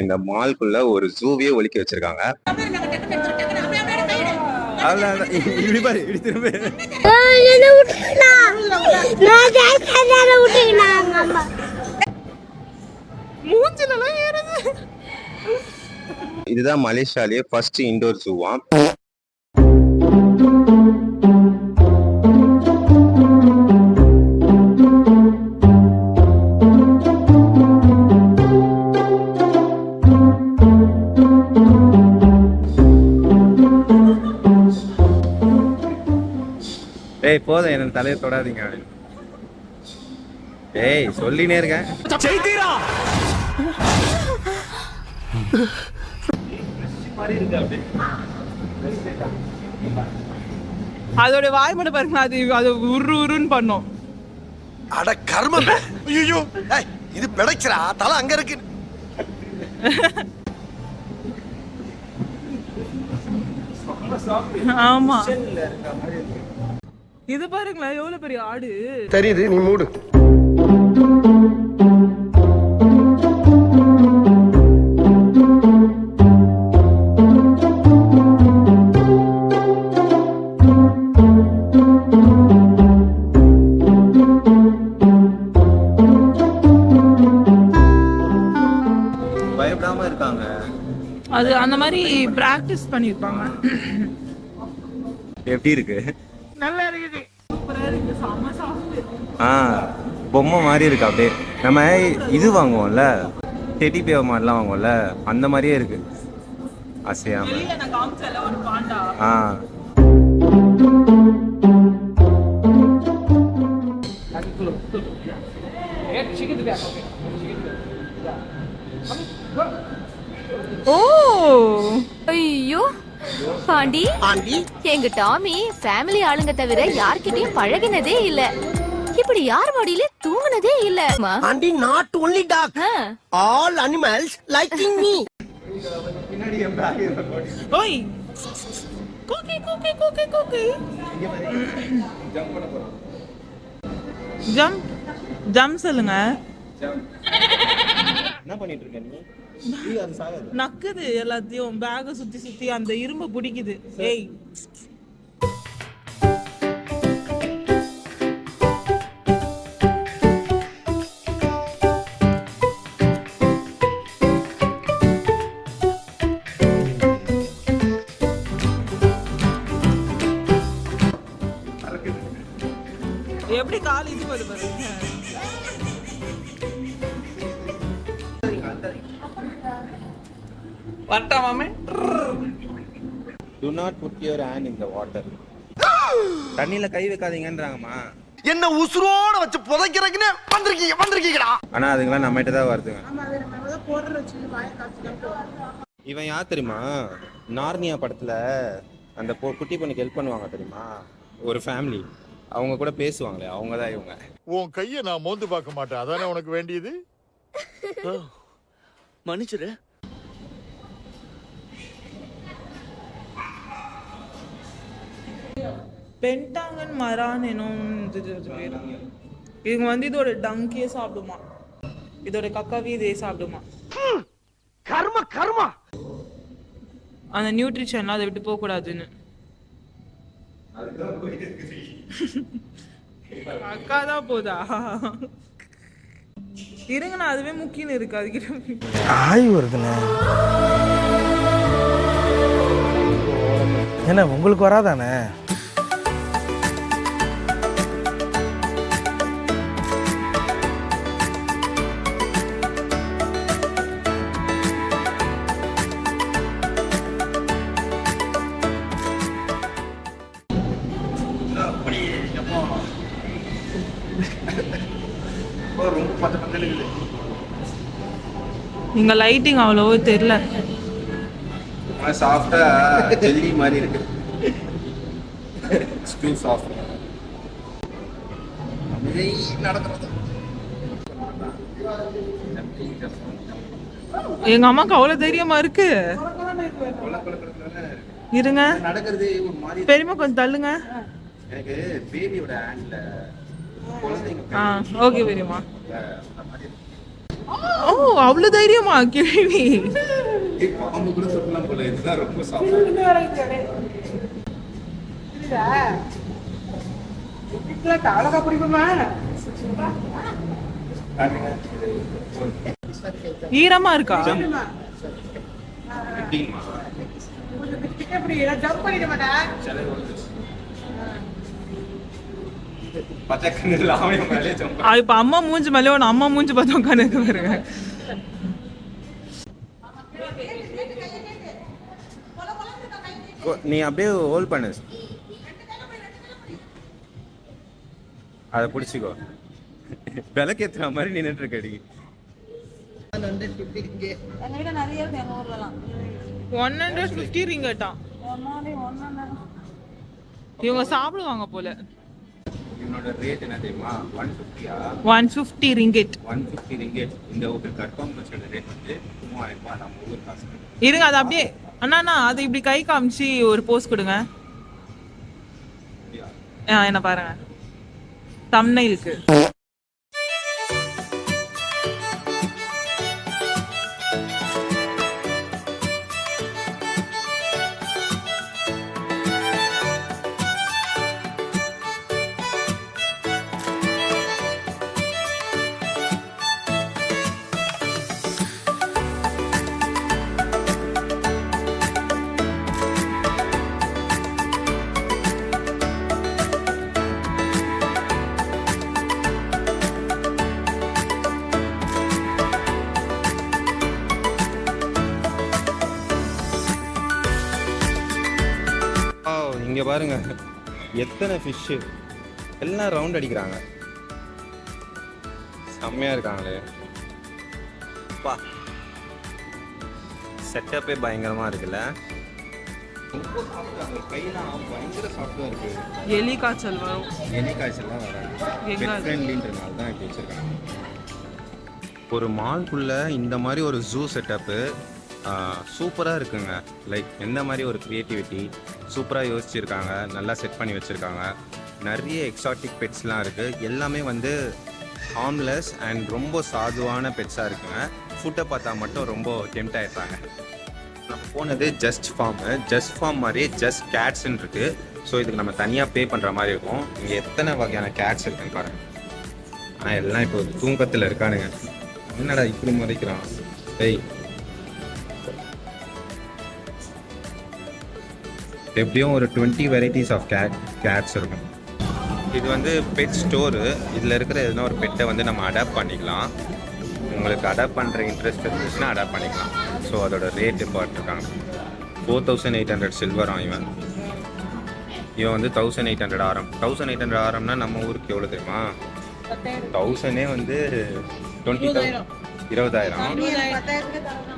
இந்த மால்குள்ள ஒரு ஜூவே ஒலிக்க வச்சிருக்காங்க. இதுதான் மலேசியாலேயே ஃபர்ஸ்ட் இண்டோர் ஜூவா. ஏய் போதும், என்ன தலையை தொடாதீங்க. ஏய் சொல்லினே இருக்கேன். அதோட வாய் மட்டும் பாருங்க, அது உரு உருன்னு பண்ணும். அட கர்மம். ஐயோ இது பிடைக்கிறா, தலை அங்க இருக்கு. ஆமா இது பாருங்களேன் எவ்வளவு பெரிய ஆடு தெரியுது, நீ மூடு. பயப்படாம இருக்காங்க. அது அந்த மாதிரி பிராக்டிஸ் பண்ணிருப்பாங்க. எப்படி இருக்கு? நல்லா இருக்குது. சூப்பரா இருக்கு. செம சாஃப்ட். பொம்மை மாதிரி இருக்கு. அப்படியே நம்ம இது வாங்குவோம்ல, டெடி பேர் மாதிரிலாம் வாங்குவோம்ல, அந்த மாதிரியே இருக்கு. அசையாம. நான் காமிச்சல ஒரு பாண்டா. ஓ ஐயோ பாண்டி, எங்க டாமி ஃபேமிலி ஆளுங்க தவிர யார்கிட்டயும் பழகினதே இல்ல. இப்படி யார் மடியில தூங்குனதே இல்ல. Aunty not only dog, all animals liking me. ஓய் cookie cookie cookie cookie. Jump jump சொல்லுங்க. என்ன பண்ணிட்டு இருக்க நீ? நக்குது எல்லாத்தையும். பேக சுத்தி சுத்தி அந்த இரும்பு பிடிக்குது. ஏய் எப்படி கால் இது வருது பாருங்க. வரட்டாமே. Do not put your hand in the water. தண்ணில கை வைக்காதீங்கன்றாங்கம்மா. என்ன உசுரோட வச்சு புதைக்கிறதுக்குன்னு வந்திருக்கீங்கடா. ஆனா அதுங்களாம் நம்மகிட்ட தான் வருதுங்க. இவன் யார் தெரியுமா? நார்னியா படத்துல அந்த குட்டி பொண்ணுக்கு ஹெல்ப் பண்ணுவாங்க தெரியுமா, ஒரு ஃபேமிலி. அவங்க கூட பேசுவாங்களே, அவங்க தான் இவங்க. உன் கையை நான் மோந்து பார்க்க மாட்டேன், அதானே உனக்கு வேண்டியது. மன்னிச்சிரு. பென்டாங்கன் மரான் பேரு. இவங்க வந்து இதோட டங்கே சாப்பிடுமா, இதோட கக்காவி இதே சாப்பிடுமா. கர்ம கர்மா. அந்த நியூட்ரிஷன்லாம் அதை விட்டு போக கூடாதுன்னு. அக்கா தான் போதா? இருங்கண்ணா, அதுவே முக்கியம் இருக்கு. அதுக்கிட்ட ஆய் வருதுண்ணே. என்ன உங்களுக்கு வராதானே? நீங்க லைட்டிங் அவ்வளவோ தெரியல. சாஃப்டா ஜெல்லி மாதிரி இருக்கு. Too soft. நடக்கிறது. எங்க அம்மாக்கு அவ்வளவு தைரியமா இருக்கு. இருங்க, நடக்கிறது ஒரு மாதிரி. பெரியமா கொஞ்சம் தள்ளுங்க. எனக்கு பேபியோட ஹேண்ட்ல குழந்தைங்க. ஓகே பெரியமா. ஓ அவ்வளோ தைரியமா கேள்வி. பாம்பு கூட சொல்லலாம் போல. இதுதான் ரொம்ப சாப்பிட்டு அழகா பிடிக்குமா? ஈரமா இருக்கா? இப்ப அம்மா மூஞ்சி மேலே ஒன்று அம்மா மூஞ்சி பார்த்து உட்காந்து பாருங்க. நீ அப்படியே ஹோல்ட் பண்ணு, அதை பிடிச்சிக்கோ. விளக்கேத்துற மாதிரி நின்றுட்டு இருக்கடி. 150 ரிங்கட்டா? இவங்க சாப்பிடுவாங்க போல. என்னோட ரேட் என்ன தெரியுமா? 150 ரிங்கெட். 150 ரிங்கெட். இந்த ஒரு கர்ப்பம் வச்சோட ரேட் வந்து 3000 ரூபாய். நம்ம ஊர் காசு. இருங்க அது அப்படியே அண்ணா அது இப்படி கை காமிச்சு ஒரு போஸ் கொடுங்க. என்ன பாருங்க தம்ப்நெயிலுக்கு. இங்க பாருங்க எத்தனை ஃபிஷ்ஷு, எல்லாம் ரவுண்ட் அடிக்கிறாங்க. செம்மையா இருக்காங்களே பா. செட்டப்பே பயங்கரமா இருக்குல்ல. கையெல்லாம் பயங்கர சாஃப்டா இருக்கு. எலி காய்ச்சல் வரும். எலி காய்ச்சல்லாம் வராது. பெட் ஃப்ரெண்ட்லின்றனால தான் இப்படி வச்சிருக்காங்க. ஒரு மால்குள்ள இந்த மாதிரி ஒரு ஜூ செட்டப்பு சூப்பராக இருக்குங்க. லைக் எந்த மாதிரி ஒரு க்ரியேட்டிவிட்டி சூப்பராக யோசிச்சுருக்காங்க, நல்லா செட் பண்ணி வச்சுருக்காங்க. நிறைய எக்ஸாட்டிக் பெட்ஸ்லாம் இருக்குது. எல்லாமே வந்து ஹார்ம்லெஸ் அண்ட் ரொம்ப சாதுவான பெட்ஸாக இருக்குங்க. ஃபுட்டை பார்த்தா மட்டும் ரொம்ப டெம்ட் ஆகிடுறாங்க. நம்ம போனது ஜஸ்ட் ஃபார்ம் மாதிரியே ஜஸ்ட் கேட்ஸ்ன்னு இருக்குது. ஸோ இதுக்கு நம்ம தனியாக பே பண்ணுற மாதிரி இருக்கும். இங்கே எத்தனை வகையான கேட்ஸ் இருக்குன்னு பாருங்கள். ஆனால் எல்லாம் இப்போ தூக்கத்தில் இருக்கானுங்க. என்னடா இப்படி முறைக்கிறான்? டேய் எப்படியும் ஒரு 20 வெரைட்டிஸ் ஆஃப் கேட்ஸ் இருக்கும். இது வந்து பெட் ஸ்டோரு. இதில் இருக்கிற எதுனா ஒரு பெட்டை வந்து நம்ம அடாப்ட் பண்ணிக்கலாம். உங்களுக்கு அடாப்ட் பண்ணுற இன்ட்ரெஸ்ட் இருந்துச்சுன்னா அடாப்ட் பண்ணிக்கலாம். ஸோ அதோட ரேட்டு போட்டிருக்காங்க. 4800 சில்வர் இவன் வந்து 1800 ஆரம். 1800 ஆரம்னா நம்ம ஊருக்கு எவ்வளோ தெரியுமா? 1000 வந்து 20,000 20,000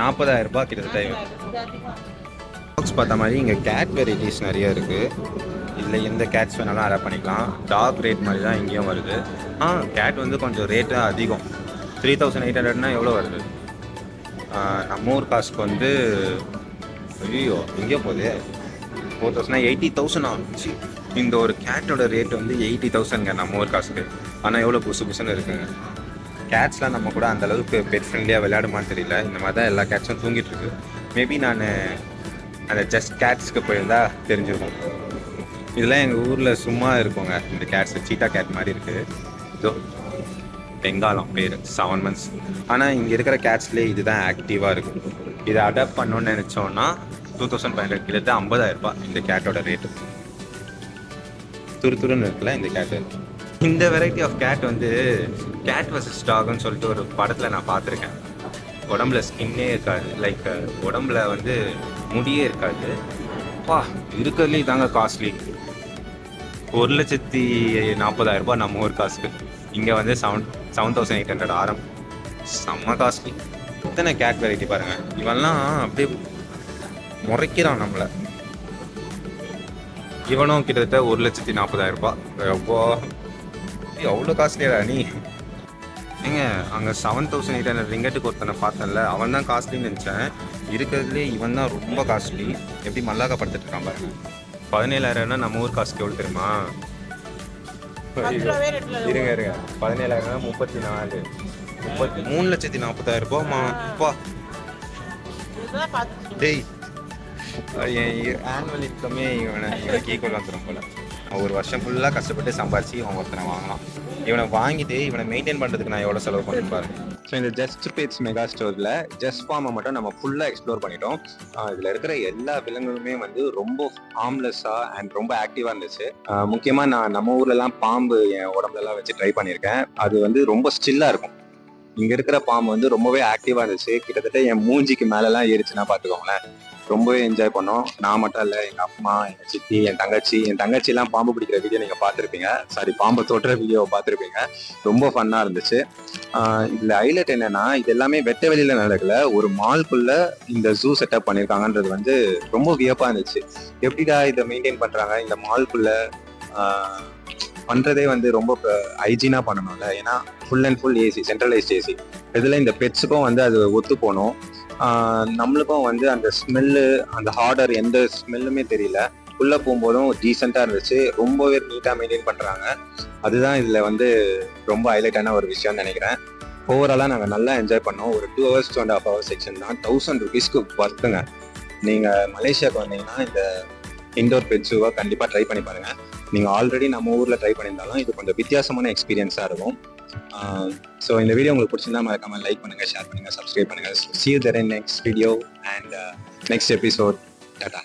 40,000 ரூபாய் கிட்டத்தட்ட இவன். பார்த்த மாதிரி இங்கே கேட் வெரைட்டிஸ் நிறைய இருக்குது. இதில் எந்த கேட்ஸ் வேணாலும் அடாப்ட் பண்ணிக்கலாம். டாக் ரேட் மாதிரி தான் இங்கேயும் வருது. கேட் வந்து கொஞ்சம் ரேட்டாக அதிகம். 3800னா எவ்வளோ வருது? நம்ம ஊர் காசுக்கு வந்து ஐயோ எங்கேயோ போகுது. 4000 80,000 ஆச்சு. இந்த ஒரு கேட்டோட ரேட் வந்து 80,000ங்க நம்ம ஊர் காசுக்கு. ஆனால் எவ்வளோ புதுசுன்னு இருக்குங்க. கேட்ஸ்லாம் நம்ம கூட அந்தளவுக்கு பெட் ஃப்ரெண்ட்லியாக விளையாடுமான்னு தெரியல. இந்த மாதிரி தான் எல்லா கேட்ஸும் தூங்கிட்டு இருக்கு. மேபி நான் அந்த ஜஸ்ட் கேட்ஸ்க்கு போயிருந்தா தெரிஞ்சிருக்கும். இதெல்லாம் எங்கள் ஊரில் சும்மா இருக்குங்க. இந்த கேட்ஸ் சீட்டா கேட் மாதிரி இருக்குது. இதோ பெங்காலம் பேர் 7 months. ஆனால் இங்கே இருக்கிற கேட்ஸ்லேயே இதுதான் ஆக்டிவாக இருக்கும். இதை அடாப்ட் பண்ணணும்னு நினச்சோன்னா 2500 கிட்டத்தட்ட 50,000 ரூபாய் இந்த கேட்டோட ரேட்டு. துருன்னு இருக்குல்ல இந்த கேட்டு. இந்த வெரைட்டி ஆஃப் கேட் வந்து கேட் வர்சஸ் டாக்னு சொல்லிட்டு ஒரு படத்தில் நான் பார்த்துருக்கேன். உடம்புல ஸ்கின்னே இருக்காது, லைக் உடம்புல வந்து முடியே இருக்காது. இருக்கிறதுலே தாங்க காஸ்ட்லி. 1,40,000 ரூபாய் நம்ம ஊர் காசுக்கு. இங்கே வந்து 7,800 ஆரம். செம்ம காஸ்ட்லி. இத்தனை கேட் வெரைட்டி பாருங்கள். இவெல்லாம் அப்படியே முறைக்கிறான் நம்மளை. இவனும் கிட்டத்தட்ட 1,40,000 ரூபாய். அப்போ அவ்வளோ காஸ்ட்லியா நீ? ஏங்க அங்கே 7,800 ரிங்கெட்டுக்கு ஒருத்தனை பார்த்தேன்ல, அவன் தான் காஸ்ட்லின்னு நினச்சேன். இருக்கிறதுலே இவன் தான் ரொம்ப காஸ்ட்லி. எப்படி மல்லாக்கா படுத்துட்டு இருக்கான் பாருங்க. 17,000னா நம்ம ஊர் காசுக்கு எவ்வளோ தெரியுமா? இருங்க 17,000னா 34. 3,40,000 ரூபாய்மா அப்பா. டேய் என் ஆனுவல் இன்கமே இவனுக்கு ஈக்குவல் வந்துடும் போல. ஒரு வருஷம் ஃபுல்லாக கஷ்டப்பட்டு சம்பாரிச்சு இவன் ஒருத்தனை வாங்கலாம். இவனை வாங்கிட்டு இவனை மெயின்டைன் பண்ணுறதுக்கு நான் எவ்வளோ செலவு பண்ணி பாருங்க. ஸோ இந்த ஜஸ்ட் பெட்ஸ் மெகா ஸ்டோரில் ஜஸ்ட் ஃபார்மை மட்டும் நம்ம ஃபுல்லாக எக்ஸ்ப்ளோர் பண்ணிட்டோம். இதில் இருக்கிற எல்லா விலங்குகளுமே வந்து ரொம்ப ஹார்ம்லெஸ்ஸாக அண்ட் ரொம்ப ஆக்டிவாக இருந்துச்சு. முக்கியமாக நான் நம்ம ஊர்லலாம் பாம்பு என் உடம்புலலாம் வச்சு ட்ரை பண்ணியிருக்கேன். அது வந்து ரொம்ப ஸ்டில்லாக இருக்கும். இங்கே இருக்கிற பாம்பு வந்து ரொம்பவே ஆக்டிவாக இருந்துச்சு. கிட்டத்தட்ட என் மூஞ்சிக்கு மேலெலாம் ஏறிச்சுன்னா பார்த்துக்கோங்களேன். ரொம்பவே என்ஜாய் பண்ணோம். நான் மட்டும் இல்லை, எங்கள் அம்மா, எங்கள் சித்தி, என் தங்கச்சிலாம் பாம்பு பிடிக்கிற வீடியோ நீங்கள் பார்த்துருப்பீங்க. சாரி, பாம்பை தொட்டுற வீடியோவை பார்த்துருப்பீங்க. ரொம்ப ஃபன்னாக இருந்துச்சு. இதில் ஹைலைட் என்னன்னா, இது எல்லாமே வெட்ட வெளியில் நடக்கல, ஒரு மால்குள்ளே இந்த ஜூ செட்டப் பண்ணியிருக்காங்கன்றது வந்து ரொம்ப வியப்பாக இருந்துச்சு. எப்படிடா இதை மெயின்டைன் பண்ணுறாங்க, இந்த மால்குள்ளே பண்ணுறதே வந்து ரொம்ப ஹைஜீனாக பண்ணணும்ல. ஏன்னா full and full AC, centralised AC. இதில் இந்த பெட்ஸுக்கும் வந்து அது ஒத்து போகணும். நம்மளுக்கும் வந்து அந்த ஸ்மெல்லு, அந்த ஹார்டர் எந்த ஸ்மெல்லுமே தெரியல. உள்ளே போகும்போதும் டீசெண்டாக இருந்துச்சு. ரொம்பவே நீட்டாக மெயின்டைன் பண்ணுறாங்க. அதுதான் இதில் வந்து ரொம்ப ஹைலைட்டான ஒரு விஷயம்னு நினைக்கிறேன். ஓவராலாக நாங்கள் நல்லா என்ஜாய் பண்ணோம். ஒரு 2 hours 2.5 hours செக்ஷன் தான். 1000 rupeesக்கு வர்த்துங்க. நீங்கள் மலேசியாவுக்கு வந்தீங்கன்னா இந்த இண்டோர் பெட் ஜூவை கண்டிப்பாக ட்ரை பண்ணி பாருங்கள். நீங்கள் ஆல்ரெடி நம்ம ஊரில் ட்ரை பண்ணியிருந்தாலும் இது கொஞ்சம் வித்தியாசமான எக்ஸ்பீரியன்ஸாக இருக்கும். ஸோ இந்த வீடியோ உங்களுக்கு பிடிச்சிருந்தா மறக்காமல் லைக் பண்ணுங்கள், ஷேர் பண்ணுங்கள், சப்ஸ்கிரைப் பண்ணுங்கள். See you there in next video and next episode. Tata.